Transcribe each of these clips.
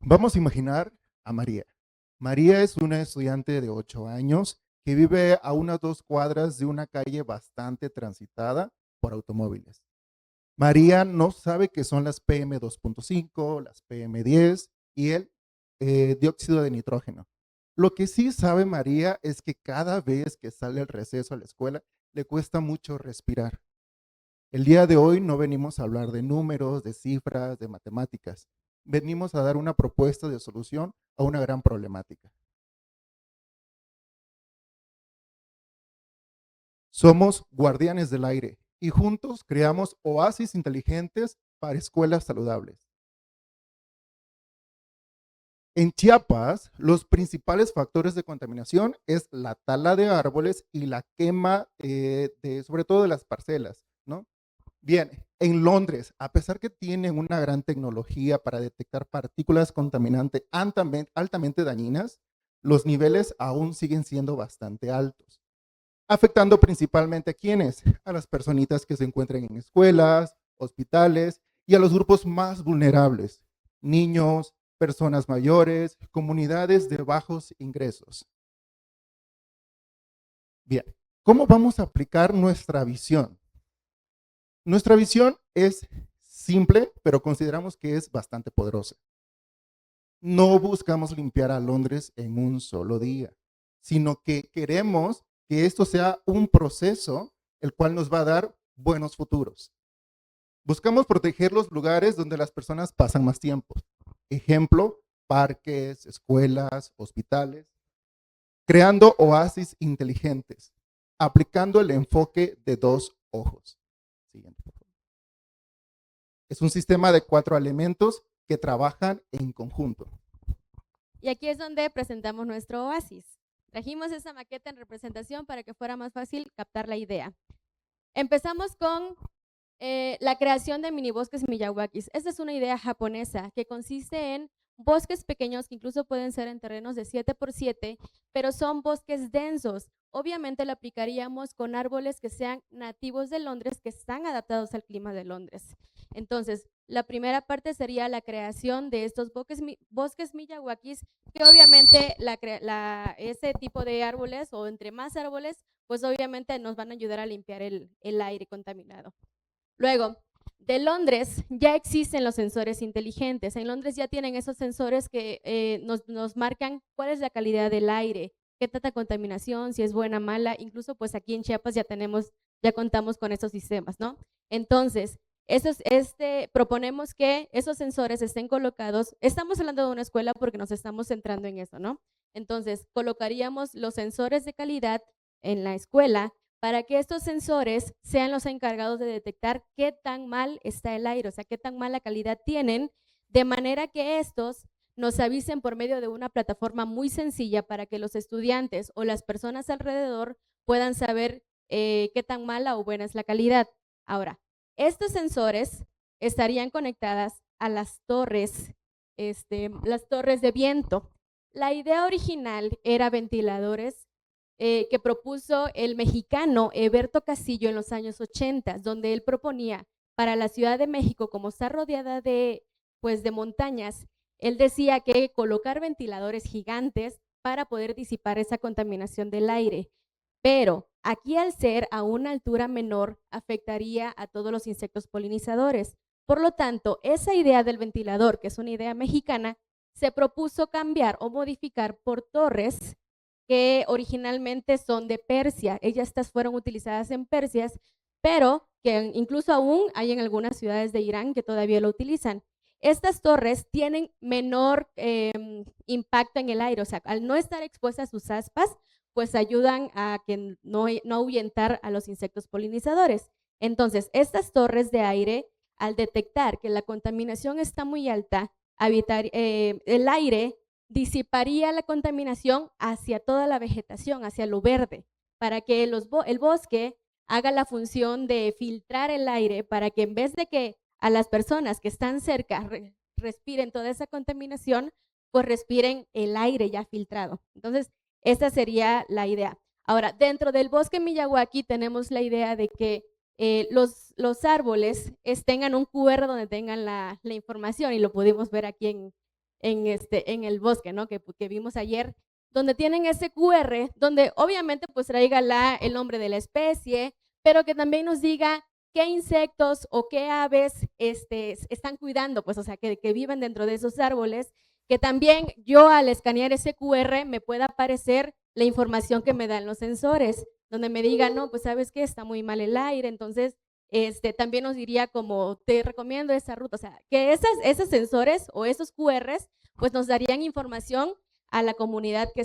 Vamos a imaginar a María. María es una estudiante de 8 años que vive a unas 2 cuadras de una calle bastante transitada por automóviles. María no sabe qué son las PM2.5, las PM10 y el dióxido de nitrógeno. Lo que sí sabe María es que cada vez que sale al receso a la escuela le cuesta mucho respirar. El día de hoy no venimos a hablar de números, de cifras, de matemáticas. Venimos a dar una propuesta de solución a una gran problemática. Somos guardianes del aire y juntos creamos oasis inteligentes para escuelas saludables. En Chiapas, los principales factores de contaminación es la tala de árboles y la quema sobre todo de las parcelas, ¿no? Bien, en Londres, a pesar que tienen una gran tecnología para detectar partículas contaminantes altamente dañinas, los niveles aún siguen siendo bastante altos, afectando principalmente a quienes, a las personitas que se encuentran en escuelas, hospitales y a los grupos más vulnerables, niños, personas mayores, comunidades de bajos ingresos. Bien, ¿cómo vamos a aplicar nuestra visión? Nuestra visión es simple, pero consideramos que es bastante poderosa. No buscamos limpiar a Londres en un solo día, sino que queremos que esto sea un proceso el cual nos va a dar buenos futuros. Buscamos proteger los lugares donde las personas pasan más tiempo. Ejemplo, parques, escuelas, hospitales, creando oasis inteligentes, aplicando el enfoque de 2 ojos. Siguiente, por favor. Es un sistema de 4 elementos que trabajan en conjunto. Y aquí es donde presentamos nuestro oasis. Trajimos esa maqueta en representación para que fuera más fácil captar la idea. Empezamos con la creación de minibosques Miyawakis. Esta es una idea japonesa que consiste en bosques pequeños que incluso pueden ser en terrenos de 7x7, pero son bosques densos. Obviamente lo aplicaríamos con árboles que sean nativos de Londres, que están adaptados al clima de Londres. Entonces, la primera parte sería la creación de estos bosques Miyawakis, que obviamente ese tipo de árboles, o entre más árboles, pues obviamente nos van a ayudar a limpiar el aire contaminado. Luego, de Londres ya existen los sensores inteligentes. En Londres ya tienen esos sensores que nos marcan cuál es la calidad del aire, qué tanta contaminación, si es buena, mala. Incluso pues aquí en Chiapas ya contamos con esos sistemas, ¿no? Entonces, proponemos que esos sensores estén colocados. Estamos hablando de una escuela porque nos estamos centrando en eso, ¿no? Entonces, colocaríamos los sensores de calidad en la escuela para que estos sensores sean los encargados de detectar qué tan mal está el aire, o sea, qué tan mala calidad tienen, de manera que estos nos avisen por medio de una plataforma muy sencilla para que los estudiantes o las personas alrededor puedan saber qué tan mala o buena es la calidad. Ahora, estos sensores estarían conectadas a las torres de viento. La idea original era ventiladores que propuso el mexicano Eberto Castillo en los años 80, donde él proponía para la Ciudad de México, como está rodeada pues, de montañas, él decía que colocar ventiladores gigantes para poder disipar esa contaminación del aire. Pero aquí, al ser a una altura menor, afectaría a todos los insectos polinizadores. Por lo tanto, esa idea del ventilador, que es una idea mexicana, se propuso cambiar o modificar por torres que originalmente son de Persia. Estas fueron utilizadas en Persia, pero que incluso aún hay en algunas ciudades de Irán que todavía lo utilizan. Estas torres tienen menor impacto en el aire, o sea, al no estar expuestas a sus aspas, pues ayudan a que no ahuyentar a los insectos polinizadores. Entonces, estas torres de aire, al detectar que la contaminación está muy alta, el aire disiparía la contaminación hacia toda la vegetación, hacia lo verde, para que el bosque haga la función de filtrar el aire para que en vez de que a las personas que están cerca respiren toda esa contaminación, pues respiren el aire ya filtrado. Entonces, esa sería la idea. Ahora, dentro del bosque Miyawaki tenemos la idea de que los árboles tengan un QR donde tengan la información, y lo pudimos ver aquí en el bosque, ¿no? Que vimos ayer, donde tienen ese QR, donde obviamente pues traiga el nombre de la especie, pero que también nos diga qué insectos o qué aves están cuidando, pues, o sea, que viven dentro de esos árboles, que también yo al escanear ese QR me pueda aparecer la información que me dan los sensores, donde me digan, no, pues sabes que está muy mal el aire, entonces también nos diría como, te recomiendo esa ruta, o sea, que esos sensores o esos QRs, pues nos darían información a la comunidad que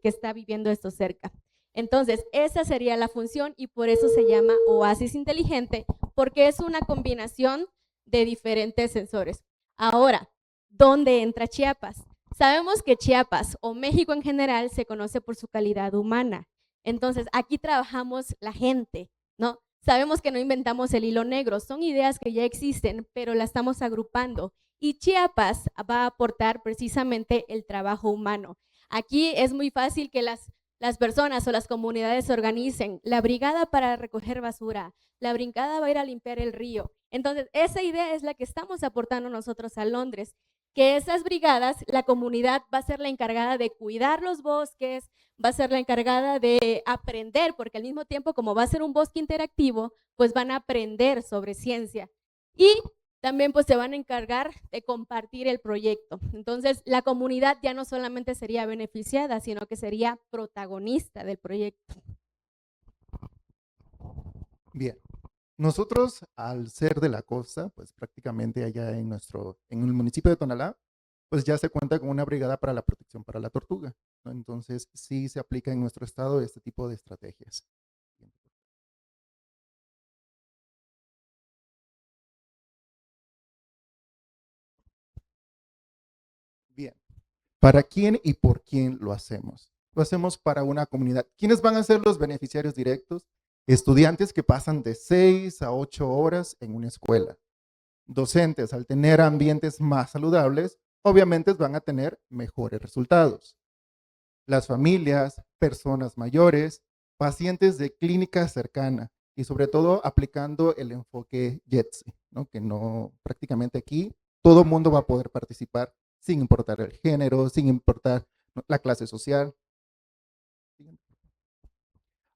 está viviendo esto cerca. Entonces, esa sería la función y por eso se llama oasis inteligente, porque es una combinación de diferentes sensores. Ahora, ¿dónde entra Chiapas? Sabemos que Chiapas o México en general se conoce por su calidad humana. Entonces, aquí trabajamos la gente, ¿no? Sabemos que no inventamos el hilo negro, son ideas que ya existen, pero las estamos agrupando. Y Chiapas va a aportar precisamente el trabajo humano. Aquí es muy fácil que las personas o las comunidades se organicen. La brigada para recoger basura, la brigada va a ir a limpiar el río. Entonces, esa idea es la que estamos aportando nosotros a Londres, que esas brigadas, la comunidad va a ser la encargada de cuidar los bosques, va a ser la encargada de aprender, porque al mismo tiempo, como va a ser un bosque interactivo, pues van a aprender sobre ciencia. Y también pues se van a encargar de compartir el proyecto. Entonces, la comunidad ya no solamente sería beneficiada, sino que sería protagonista del proyecto. Bien. Nosotros, al ser de la costa, pues prácticamente allá en el municipio de Tonalá, pues ya se cuenta con una brigada para la protección para la tortuga, ¿no? Entonces, sí se aplica en nuestro estado este tipo de estrategias. Bien. ¿Para quién y por quién lo hacemos? Lo hacemos para una comunidad. ¿Quiénes van a ser los beneficiarios directos? Estudiantes que pasan de 6 a 8 horas en una escuela. Docentes, al tener ambientes más saludables, obviamente van a tener mejores resultados. Las familias, personas mayores, pacientes de clínica cercana y sobre todo aplicando el enfoque JETSI, ¿no? Que no, prácticamente aquí todo el mundo va a poder participar sin importar el género, sin importar, ¿no?, la clase social.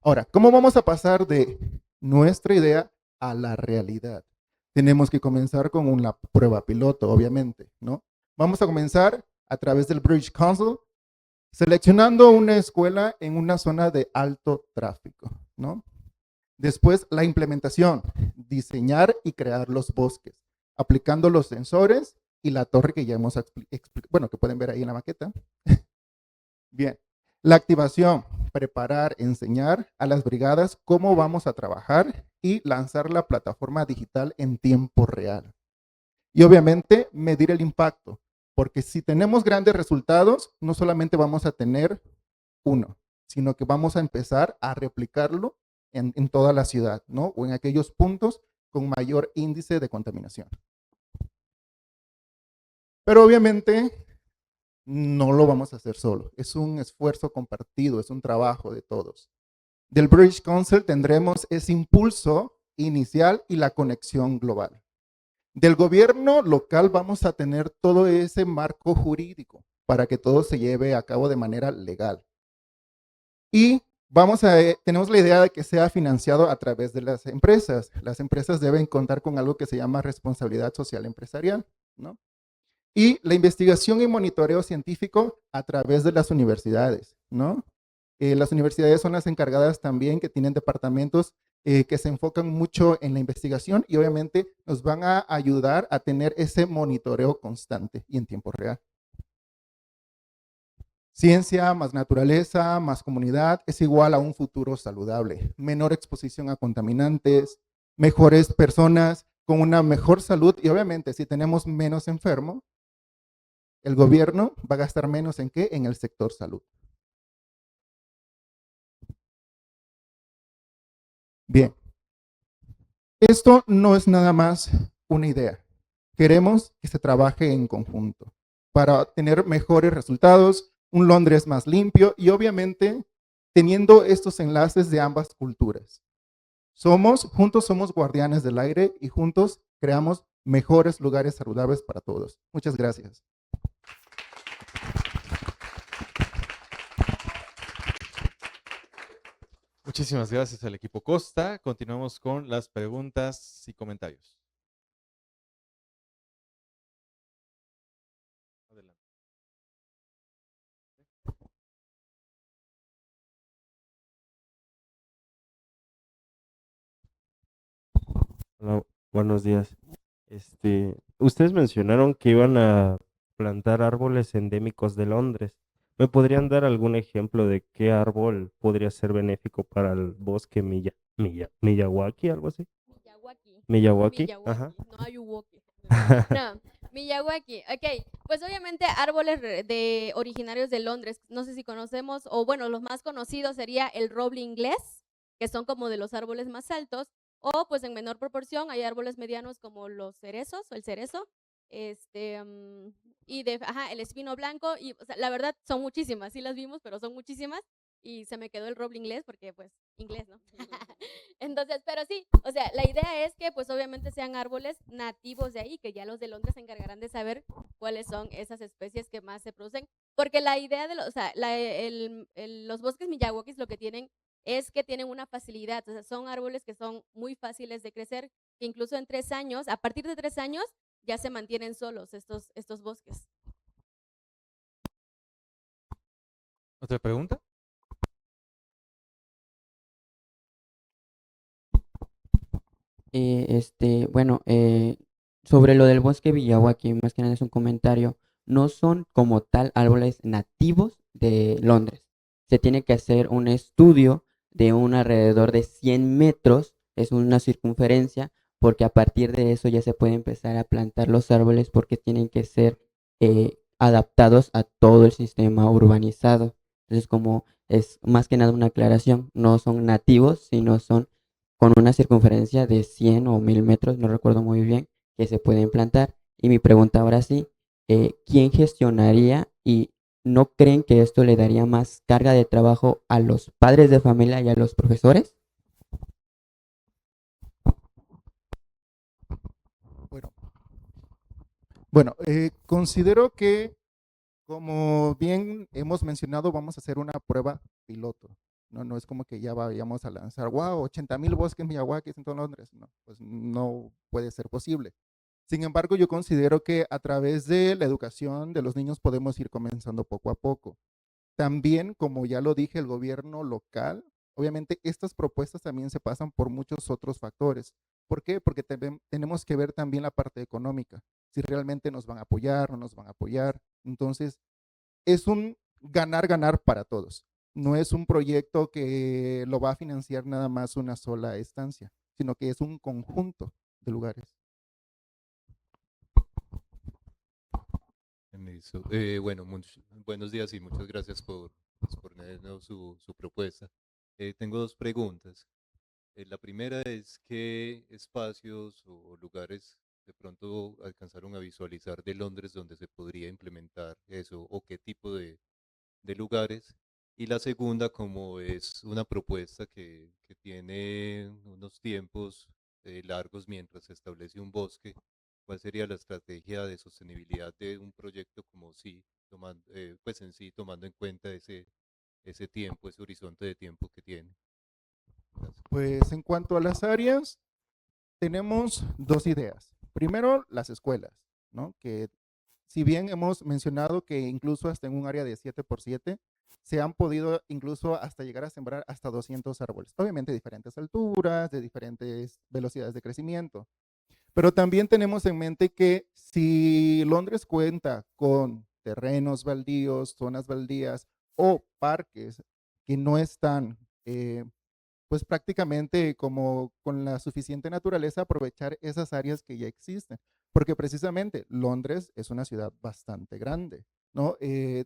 Ahora, ¿cómo vamos a pasar de nuestra idea a la realidad? Tenemos que comenzar con una prueba piloto, obviamente, ¿no? Vamos a comenzar a través del British Council, seleccionando una escuela en una zona de alto tráfico, ¿no? Después, la implementación, diseñar y crear los bosques, aplicando los sensores y la torre que ya hemos bueno, que pueden ver ahí en la maqueta. Bien, la activación, preparar, enseñar a las brigadas cómo vamos a trabajar y lanzar la plataforma digital en tiempo real. Y obviamente medir el impacto, porque si tenemos grandes resultados, no solamente vamos a tener uno, sino que vamos a empezar a replicarlo en toda la ciudad, ¿no? O en aquellos puntos con mayor índice de contaminación. Pero obviamente no lo vamos a hacer solo, es un esfuerzo compartido, es un trabajo de todos. Del British Council tendremos ese impulso inicial y la conexión global. Del gobierno local vamos a tener todo ese marco jurídico para que todo se lleve a cabo de manera legal. Y tenemos la idea de que sea financiado a través de las empresas. Las empresas deben contar con algo que se llama responsabilidad social empresarial, ¿no? Y la investigación y monitoreo científico a través de las universidades, ¿no? Las universidades son las encargadas también que tienen departamentos que se enfocan mucho en la investigación y obviamente nos van a ayudar a tener ese monitoreo constante y en tiempo real. Ciencia más naturaleza más comunidad es igual a un futuro saludable, menor exposición a contaminantes, mejores personas con una mejor salud y obviamente si tenemos menos enfermos, el gobierno va a gastar menos ¿en qué? En el sector salud. Bien, esto no es nada más una idea. Queremos que se trabaje en conjunto para tener mejores resultados, un Londres más limpio y obviamente teniendo estos enlaces de ambas culturas. Juntos somos guardianes del aire y juntos creamos mejores lugares saludables para todos. Muchas gracias. Muchísimas gracias al equipo Costa. Continuamos con las preguntas y comentarios. Adelante. Hola, buenos días. Ustedes mencionaron que iban a plantar árboles endémicos de Londres. ¿Me podrían dar algún ejemplo de qué árbol podría ser benéfico para el bosque Miyawaki, algo así? Miyawaki. Miyawaki, ajá. Miyawaki, no Ayuwoki. No, Miyawaki. Ok, pues obviamente árboles de originarios de Londres. No sé si conocemos, o bueno, los más conocidos sería el roble inglés, que son como de los árboles más altos, o pues en menor proporción hay árboles medianos como los cerezos o el cerezo, y ajá, el espino blanco, y o sea, la verdad son muchísimas, sí las vimos, pero son muchísimas, y se me quedó el roble inglés porque pues inglés, ¿no? Entonces, pero sí, o sea, la idea es que pues obviamente sean árboles nativos de ahí, que ya los de Londres se encargarán de saber cuáles son esas especies que más se producen, porque la idea de los, o sea, los bosques Miyawakis lo que tienen es que tienen una facilidad, o sea, son árboles que son muy fáciles de crecer, que incluso en 3 años, a partir de 3 años, ya se mantienen solos estos bosques. ¿Otra pregunta? Bueno, sobre lo del bosque Miyawaki, más que nada es un comentario. No son como tal árboles nativos de Londres. Se tiene que hacer un estudio de un alrededor de 100 metros, es una circunferencia, porque a partir de eso ya se puede empezar a plantar los árboles porque tienen que ser adaptados a todo el sistema urbanizado. Entonces, como es más que nada una aclaración, no son nativos, sino son con una circunferencia de 100 o 1000 metros, no recuerdo muy bien, que se puede implantar. Y mi pregunta ahora sí, ¿quién gestionaría y no creen que esto le daría más carga de trabajo a los padres de familia y a los profesores? Bueno, considero que, como bien hemos mencionado, vamos a hacer una prueba piloto. No, no es como que ya vayamos a lanzar, wow, 80,000 bosques Miyawaki en todo Londres. No, pues no puede ser posible. Sin embargo, yo considero que a través de la educación de los niños podemos ir comenzando poco a poco. También, como ya lo dije, el gobierno local, obviamente estas propuestas también se pasan por muchos otros factores. ¿Por qué? Porque tenemos que ver también la parte económica, si realmente nos van a apoyar, no nos van a apoyar. Entonces, es un ganar-ganar para todos. No es un proyecto que lo va a financiar nada más una sola estancia, sino que es un conjunto de lugares. Listo. Bueno, buenos días y muchas gracias por ponernos su propuesta. Tengo dos preguntas. La primera es qué espacios o lugares de pronto alcanzaron a visualizar de Londres donde se podría implementar eso o qué tipo de lugares. Y la segunda, como es una propuesta que tiene unos tiempos largos mientras se establece un bosque, ¿cuál sería la estrategia de sostenibilidad de un proyecto como sí, tomando, pues en sí, tomando en cuenta ese tiempo, ese horizonte de tiempo que tiene? Gracias. Pues en cuanto a las áreas, tenemos dos ideas. Primero, las escuelas, ¿no? Que si bien hemos mencionado que incluso hasta en un área de 7x7 se han podido incluso hasta llegar a sembrar hasta 200 árboles. Obviamente de diferentes alturas, de diferentes velocidades de crecimiento. Pero también tenemos en mente que si Londres cuenta con terrenos baldíos, zonas baldías o parques que no están pues prácticamente como con la suficiente naturaleza aprovechar esas áreas que ya existen, porque precisamente Londres es una ciudad bastante grande, ¿no?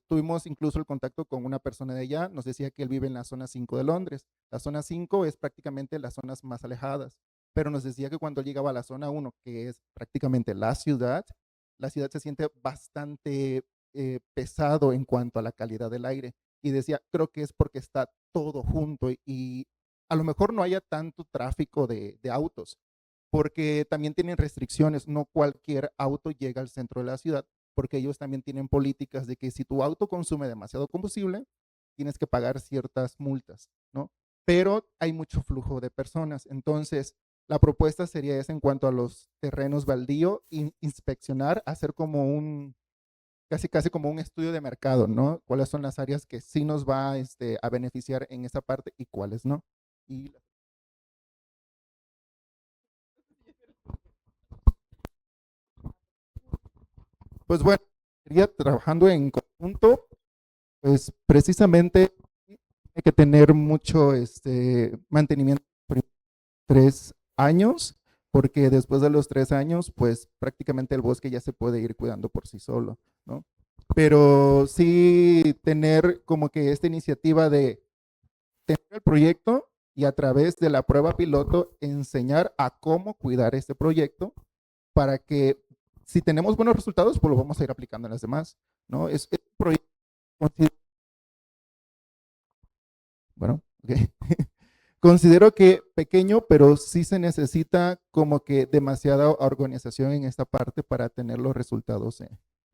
Tuvimos incluso el contacto con una persona de allá, nos decía que él vive en la zona 5 de Londres. La zona 5 es prácticamente las zonas más alejadas, pero nos decía que cuando llegaba a la zona 1, que es prácticamente la ciudad se siente bastante pesado en cuanto a la calidad del aire. Y decía, creo que es porque está todo junto y a lo mejor no haya tanto tráfico de autos, porque también tienen restricciones, no cualquier auto llega al centro de la ciudad, porque ellos también tienen políticas de que si tu auto consume demasiado combustible, tienes que pagar ciertas multas, ¿no? pero hay mucho flujo de personas. Entonces, la propuesta sería esa en cuanto a los terrenos baldío, inspeccionar, hacer como casi como un estudio de mercado, ¿no? ¿Cuáles son las áreas que sí nos va a beneficiar en esa parte y cuáles no? Y pues bueno, sería trabajando en conjunto, pues precisamente hay que tener mucho mantenimiento por 3 años, porque después de los 3 años, pues prácticamente el bosque ya se puede ir cuidando por sí solo, ¿no? Pero sí tener como que esta iniciativa de tener el proyecto y a través de la prueba piloto enseñar a cómo cuidar este proyecto para que si tenemos buenos resultados, pues lo vamos a ir aplicando en las demás, ¿no? Es un proyecto, bueno, ok. Considero que pequeño, pero sí se necesita como que demasiada organización en esta parte para tener los resultados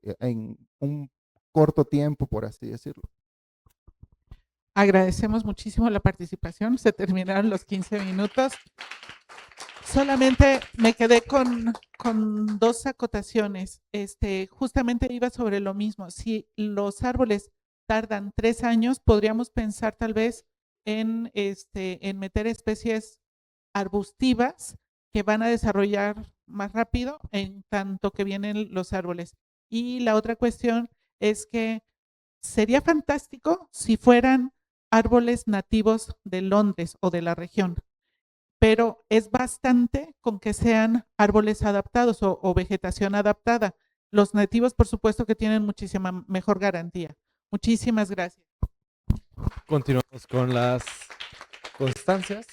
en un corto tiempo, por así decirlo. Agradecemos muchísimo la participación. Se terminaron los 15 minutos. Solamente me quedé con dos acotaciones. Justamente iba sobre lo mismo. Si los árboles tardan 3 años, podríamos pensar tal vez en meter especies arbustivas que van a desarrollar más rápido en tanto que vienen los árboles. Y la otra cuestión es que sería fantástico si fueran árboles nativos de Londres o de la región, pero es bastante con que sean árboles adaptados o vegetación adaptada. Los nativos, por supuesto, que tienen muchísima mejor garantía. Muchísimas gracias. Continuamos con las constancias.